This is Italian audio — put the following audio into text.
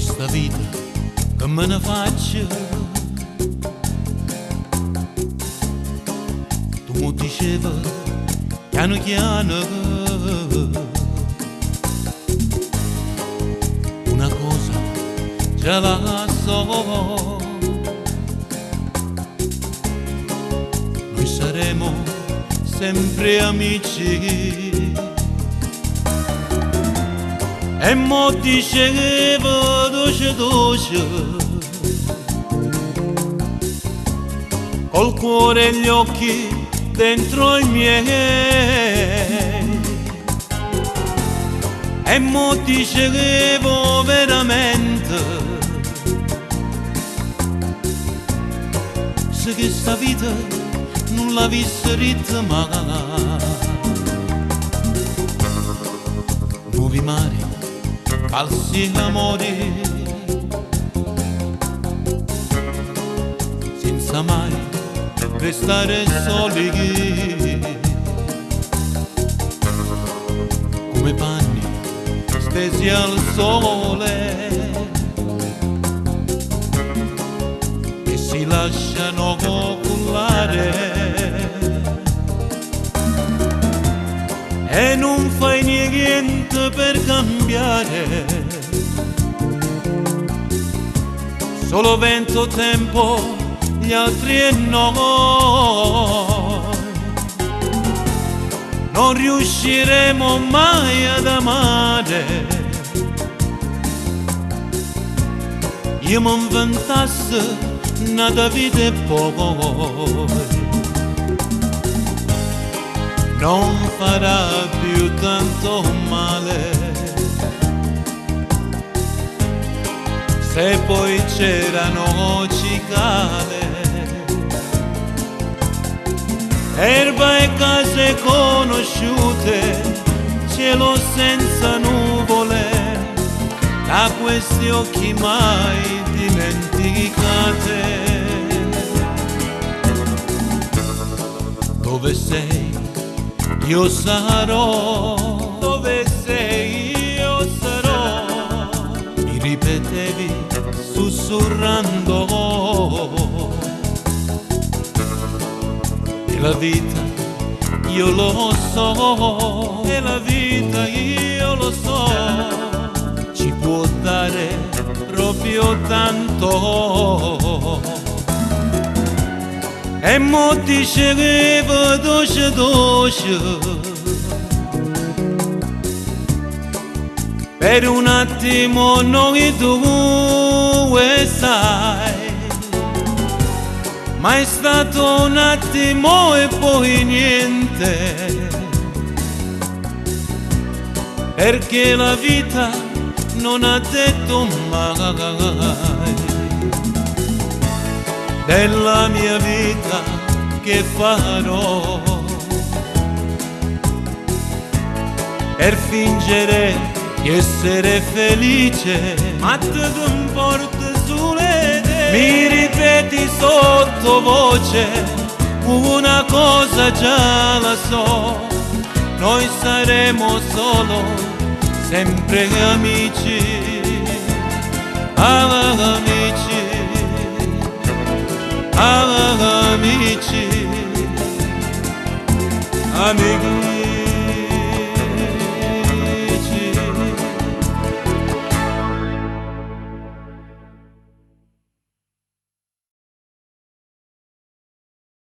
questa vita che me ne faccio. Tu mi dicevi piano piano una cosa già la so, noi saremo sempre amici. E mo dicevo dolce dolce, col cuore e gli occhi dentro i miei. E mo dicevo veramente, se questa vita non la visserete mai. Nuovi mari, falsi amori, senza mai restare soli, come panni stesi al sole che si lasciano cullare. E non fai niente per cambiare, solo vento, tempo, gli altri e noi. Non riusciremo mai ad amare. Io mi inventassi una vita e poi non farà più tanto male. Se poi c'erano cicale, erba e case conosciute, cielo senza nuvole, da questi occhi mai dimenticate. Dove sei? Io sarò, dove sei io sarò, mi ripetevi sussurrando. E la vita io lo so, e la vita io lo so, ci può dare proprio tanto. E mo dicevo dolce dolce, per un attimo noi due sai, ma è stato un attimo e poi niente, perché la vita non ha detto mai della mia vita che farò per fingere di essere felice. Ma te comporti sulle te, mi ripeti sottovoce una cosa già la so, noi saremo solo sempre amici, amici, amici, amici.